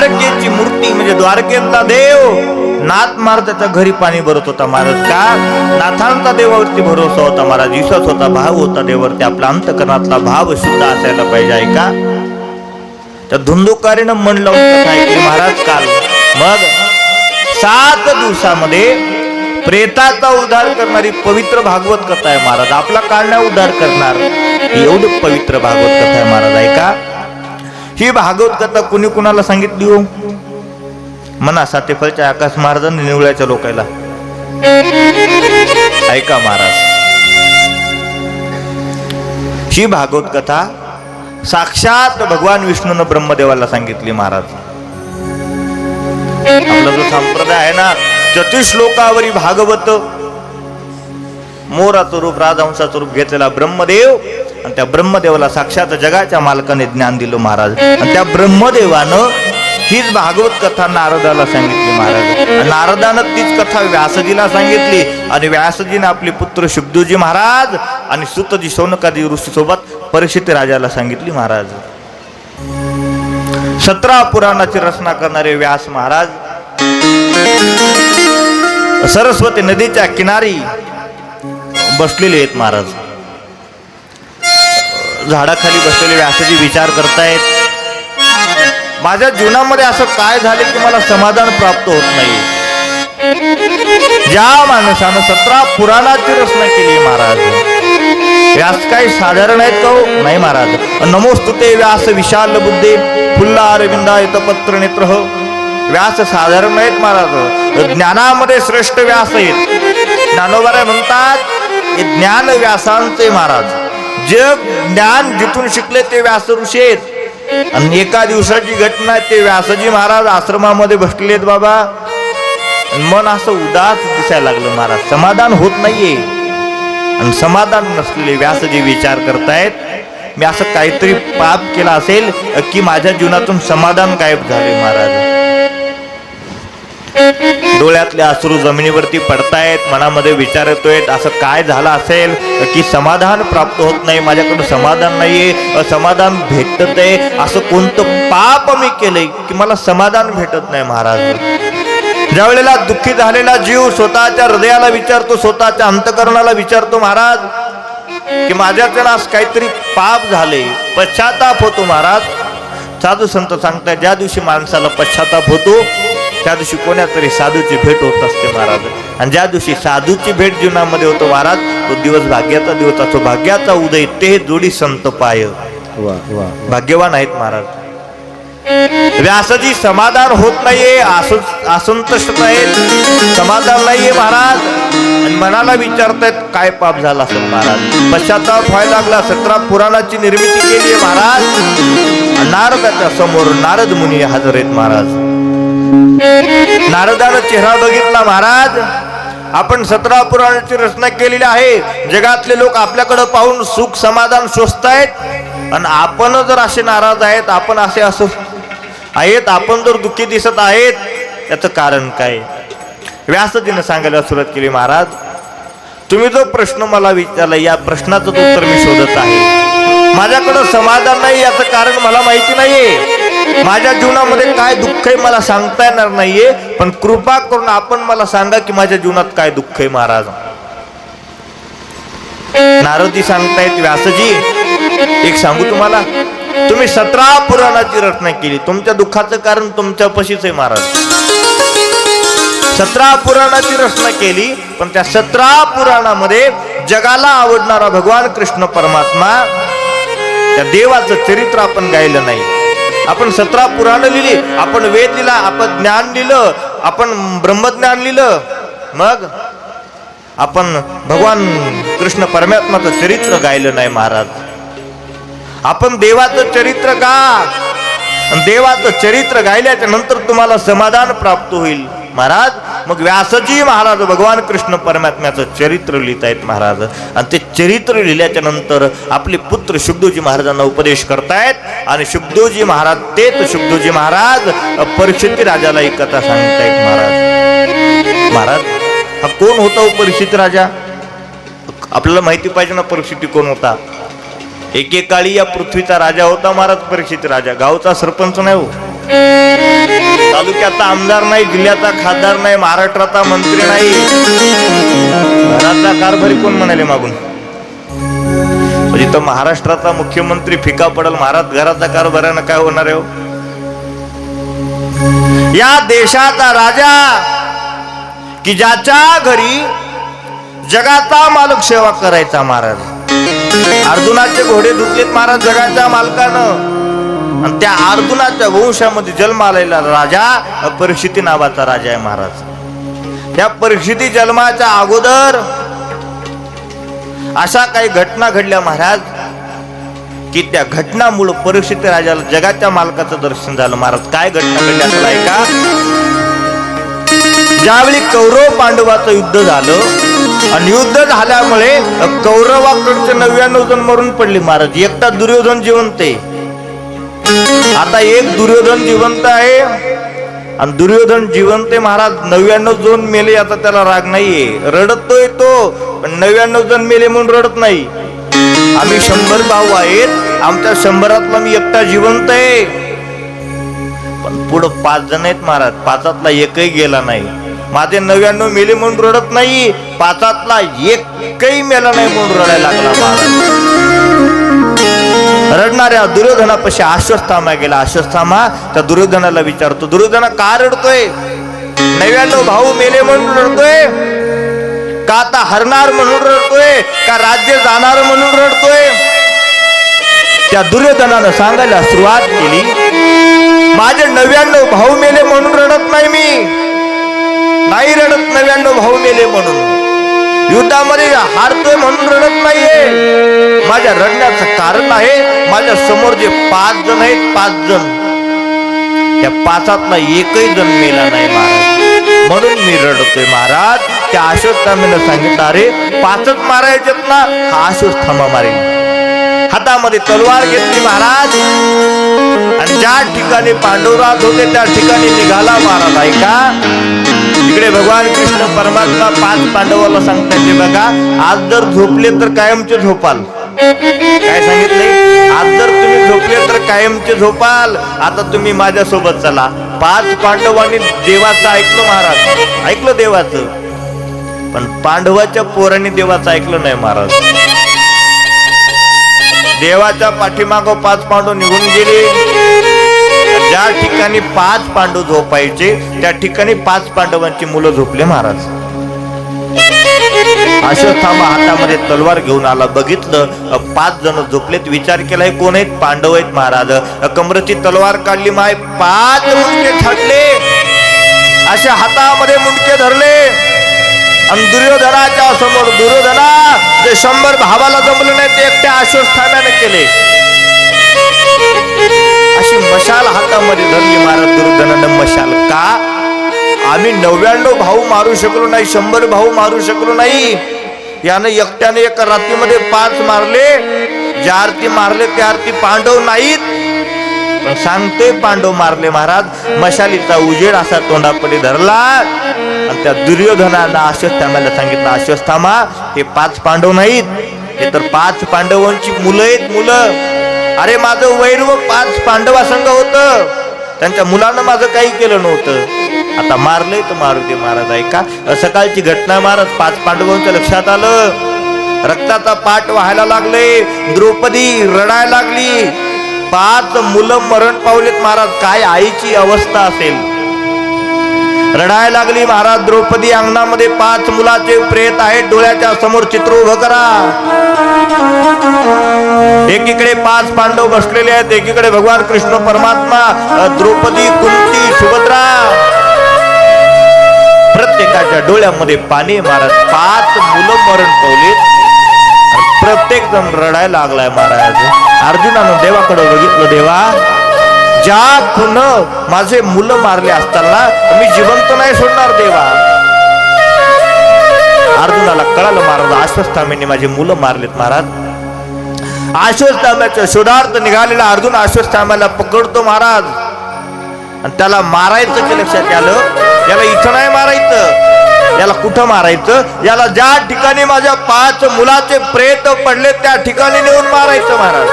द्वारकेची मूर्ती म्हणजे द्वारकेतला देव नाथ महाराजाच्या घरी पाणी भरत होता महाराज का? नाथांचा देवावरती भरोसा होता महाराज, विश्वास होता, भाव होता देवावरती. आपला अंतकरणातला भाव शुद्ध असायला पाहिजे. ऐका, त्या धुंदुकारीनं मन लावून कथा ऐकली महाराज काल. मग 7 दिवसामध्ये प्रेताचा उद्धार करणारी पवित्र भागवत कथा आहे महाराज. आपला काळ उद्धार करणार एवढं पवित्र भागवत कथा आहे महाराज. ऐका, ही भागवत कथा कुणी कुणाला सांगितली हो? म्हणा सातेफळच्या आकाश महाराजांनी निवळ्याच्या लोकायला. ऐका महाराज, ही भागवत कथा साक्षात भगवान विष्णूनं ब्रह्मदेवाला सांगितली महाराज. आपला जो संप्रदाय आहे ना, 34 श्लोकावरी भागवत, मोराचं रूप राजहंसाचं रूप घेतलेला ब्रह्मदेव, आणि त्या ब्रह्मदेवाला साक्षात जगाच्या मालकाने ज्ञान दिलं महाराज. आणि त्या ब्रह्मदेवानं हीच भागवत कथा नारदाला सांगितली महाराज. नारदानं तीच कथा व्यासजीला सांगितली, आणि व्यासजीने आपले पुत्र शुभदेवजी महाराज आणि सुतजी शौनकादी ऋषी सोबत परीक्षित राजाला सांगितली महाराज. 17 पुराणाची रचना करणारे व्यास महाराज सरस्वती नदीच्या किनारी बसलेले आहेत महाराज. झाडाखाली बसलेले व्यासजी विचार करतायत, माझ्या जीवनामध्ये असं काय झाले की मला समाधान प्राप्त होत नाही. ज्या माणसानं 17 पुराणाची रचना केली महाराज, व्यास काही साधारण आहेत का हो? नाही महाराज. नमोस्तुते व्यास विशाल बुद्धे फुल्ला अरविंदायत पत्र नेत्र. व्यास साधारण आहेत महाराज, ज्ञानामध्ये श्रेष्ठ व्यास आहेत. ज्ञानोबा म्हणतात हे ज्ञान व्यासांचे महाराज. जे ज्ञान जिथून शिकले ते व्यास ऋषी आहेत. आणि एका दिवसाची घटना, ते व्यासजी महाराज आश्रमामध्ये बसलेत बाबा. मन असं उदास दिसायला लागलं महाराज, समाधान होत नाहीये. आणि समाधान नसलेले व्यासजी विचार करतायत, मी असं काहीतरी पाप केला असेल की माझ्या जीवनातून समाधान गायब झाले महाराज. डोळ्यातले अश्रू जमिनीवरती पडतायत, मनामध्ये विचार येतोय असं काय झालं असेल की समाधान प्राप्त होत नाही, माझ्याकडून समाधान नाहीये, समाधान भेटत आहे. असं कोणतं पाप मी केलंय की मला समाधान भेटत नाही महाराज. ज्या वेळेला दुःखी झालेला जीव स्वतःच्या हृदयाला विचारतो, स्वतःच्या अंतकरणाला विचारतो महाराज की माझ्याकडे आज काहीतरी पाप झाले, पश्चाताप होतो महाराज. साधू संत सांगतात, ज्या दिवशी माणसाला पश्चाताप होतो त्या दिवशी कोणातरी साधूची भेट होत असते महाराज. आणि ज्या दिवशी साधूची भेट जीवनामध्ये होतो महाराज, तो दिवस भाग्याचा दिवस असतो, भाग्याचा उदय. ते जोडी संत पाय, भाग्यवान आहेत महाराज. व्यासजी समाधान होत नाहीये, असंतुष्ट आहेत, समाधान नाहीये महाराज. आणि मनाला विचारतायत काय पाप झाला असेल महाराज. पश्चाताप व्हायला लागला. 17 पुराणाची निर्मिती केली आहे महाराज. नारदाच्या समोर नारद मुनी हजर आहेत महाराज. नारदानं चेहरा बघितला महाराज, आपण 17 पुराणाची रचना केलेली आहे. जगातले लोक आपल्याकडे पाहून सुख समाधान शोधतायत, आणि आपण जर असे नाराज आहेत, आपण असे असं आहेत, आपण जर दुःखी दिसत आहेत, त्याचं कारण काय? व्यासजीने सांगायला सुरुवात केली, महाराज तुम्ही जो प्रश्न मला विचारला, या प्रश्नाचं उत्तर मी शोधत आहे. माझ्याकडं समाधान नाही, याचं कारण मला माहिती नाहीये. माझ्या जीवनामध्ये काय दुःख आहे मला सांगता येणार नाहीये, पण कृपा करून आपण मला सांगा की माझ्या जीवनात काय दुःख आहे महाराज. नारदजी सांगतायत, व्यासजी एक सांगू तुम्हाला, तुम्ही 17 पुराणाची रचना केली, तुमच्या दुःखाचं कारण तुमच्या पशीच आहे महाराज. 17 पुराणाची रचना केली, पण त्या 17 पुराणामध्ये जगाला आवडणारा भगवान कृष्ण परमात्मा, त्या देवाचं चरित्र आपण गायलं नाही. आपण 17 पुराण लिहिली, आपण वेद लिहिला, आपण ज्ञान लिहिलं, आपण ब्रह्मज्ञान लिहिलं, मग आपण भगवान कृष्ण परमात्माचं चरित्र गायलं नाही महाराज. आपण देवाचं चरित्र गा, देवाचं चरित्र गायल्याच्या नंतर तुम्हाला समाधान प्राप्त होईल महाराज. मग व्यासजी महाराज भगवान कृष्ण परमात्म्याचं चरित्र लिहित आहेत महाराज. आणि ते चरित्र लिहिल्याच्या नंतर आपले पुत्र शुभदेवजी महाराजांना उपदेश करतायत. आणि शुभदेवजी महाराज, तेच शुभदेवजी महाराज परीक्षित राजाला एक कथा सांगतायत महाराज. महाराज हा कोण होता परीक्षित राजा? आपल्याला माहिती पाहिजे ना परीक्षित कोण होता. एकेकाळी या पृथ्वीचा राजा होता महाराज परीक्षित राजा, गावचा सरपंच नाही हो. तालुक्याचा आमदार नाही, जिल्ह्याचा खासदार नाही, महाराष्ट्राचा मंत्री नाही, घराचा कारभारी कोण म्हणाले मागून? म्हणजे तो महाराष्ट्राचा मुख्यमंत्री फिका पडल, महाराज घराचा कारभारानं काय होणार आहे हो? या देशाचा राजा की ज्याच्या घरी जगाचा मालक सेवा करायचा महाराज. अर्जुनाचे घोडे धुतलेत महाराज जगाच्या मालकानं, आणि त्या अर्जुनाच्या वंशामध्ये जन्म आलेला राजा परीक्षिती नावाचा राजा आहे महाराज. त्या परीक्षिती जन्माच्या अगोदर अशा काही घटना घडल्या महाराज की त्या घटनामुळे परीक्षिती राजाला जगाच्या मालकाचं दर्शन झालं महाराज. काय घटना घडल्या त्याला ऐका. ज्यावेळी कौरव पांडवाचं युद्ध झालं आणि युद्ध झाल्यामुळे कौरवाकडचे 99 जण मरून पडले महाराज. एकटा दुर्योधन जिवंत आहे. आता एक दुर्योधन जिवंत आहे आणि दुर्योधन जिवंत आहे महाराज. 99 जण मेले आता त्याला राग नाहीये, रडतोय तो, पण 99 जण मेले म्हणून रडत नाही. आम्ही 100 भाऊ आहेत, आमच्या 100रातला मी एकटा जिवंत आहे, पण पुढं 5 जण आहेत महाराज, 5तला एकही गेला नाही. माझे 99 मेले म्हणून रडत नाही, 5तला एकही मेला नाही म्हणून रडायला लागला महाराज. रडणाऱ्या दुर्योधनापाशी अश्वत्थामा गेला. अश्वत्थामा त्या दुर्योधनाला विचारतो, दुर्योधना का रडतोय? 99 भाऊ मेले म्हणून रडतोय का, आता हरणार म्हणून रडतोय का, राज्य जाणार म्हणून रडतोय? त्या दुर्योधनानं सांगायला सुरुवात केली, माझे 99 भाऊ मेले म्हणून रडत नाही, मी नाही रडत 99 भाऊ मेले म्हणून, युद्धामध्ये हारतोय म्हणून रडत नाहीये. माझ्या रडण्याचं कारण आहे, माझ्या समोर जे 5 जण आहेत, 5 जण, त्या 5तला एकही जण मेला नाही महाराज, म्हणून मी रडतोय महाराज. त्या अश्वत्थामेनं सांगितलं, अरे 5च मारायचेत ना, हा अश्वत्थामा मारेल. हातामध्ये तलवार घेतली महाराज आणि ज्या ठिकाणी पांडवराज होते त्या ठिकाणी निघाला महाराज. ऐका, इकडे भगवान कृष्ण परमात्मा 5 पांडवाला सांगतात, ते बघा, आज जर झोपले तर कायमचे झोपाल. काय सांगितले? आज जर तुम्ही झोपले तर कायमचे झोपाल, आता तुम्ही माझ्या सोबत चला. 5 पांडवांनी देवाचं ऐकलं महाराज, ऐकलं देवाचं, पण पांडवाच्या पोरांनी देवाचं ऐकलं नाही महाराज. देवाच्या पाठीमागं 5 पांडव निघून गेले. ज्या ठिकाणी 5 पांडव झोपायचे त्या ठिकाणी 5 पांडवांची मुलं झोपले महाराज. अश्वत्थामा हातामध्ये तलवार घेऊन आला, बघितलं 5 जण झोपलेत. विचार केलाय कोण आहेत? पांडव आहेत महाराज. कमरेची तलवार काढली, माय 5 मुंडके छाटले, असे हातामध्ये मुंडके धरले आणि दुर्योधनाच्या समोर, दुर्योधना जे 100 भावाला जमलं नाही ते एकट्या अश्वत्थाम्याने केले. अशी मशाल हातामध्ये धरली महाराज दुर्योधनानं. मशाल का? आम्ही 99 भाऊ मारू शकलो नाही, 100 भाऊ मारू शकलो नाही, यानं एकट्याने एका रात्रीमध्ये 5 मारले. ज्या आरती मारले त्या आरती पांडव नाहीत, पण सांगते पांडव मारले महाराज. मशालीचा उजेड असा तोंडापडी धरला आणि त्या दुर्योधनानं अश्वत्थाम्याला सांगितलं, अश्वत्थामा हे 5 पांडव नाहीत, हे तर 5 पांडवांची मुलं आहेत, मुलं. अरे माझं वैर 5 पांडवा संघ होतं, त्यांच्या मुलानं माझं काही केलं नव्हतं, आता मारलंय तर मारू दे महाराज. ऐका, सकाळची घटना महाराज. 5 पांडवांच्या लक्षात आलं, रक्ताचा पाठ व्हायला लागले, द्रौपदी रडायला लागली, 5 मुलं मरण पावलेत महाराज. काय आईची अवस्था असेल, रडायला लागली महाराज. द्रौपदी अंगणामध्ये 5 मुलाचे प्रेत आहेत, डोळ्याच्या समोर चित्र उभं करा. एकीकडे 5 पांडव बसलेले आहेत, एकीकडे भगवान कृष्ण परमात्मा, द्रौपदी, कुंती, सुभद्रा, प्रत्येकाच्या डोळ्यामध्ये पाणी महाराज. 5 मुलं मरण पावलीत, प्रत्येक जण रडायला लागलाय महाराज. अर्जुनानं देवाकडे बघितलं, देवा ज्या खुन माझे मुलं मारले असताना मी जिवंत नाही सोडणार देवा. अर्जुनाला कळालं महाराज अश्वत्थाम्याने माझे मुलं मारलेत महाराज. अश्वत्थाम्याच्या शोधार्थ निघालेला अर्जुन अश्वत्थाम्याला पकडतो महाराज आणि त्याला मारायचं ते लक्षात आलं. याला इथं नाही मारायचं, याला कुठं मारायचं? याला ज्या ठिकाणी माझ्या 5 मुलाचे प्रेत पडले त्या ठिकाणी नेऊन मारायचं महाराज.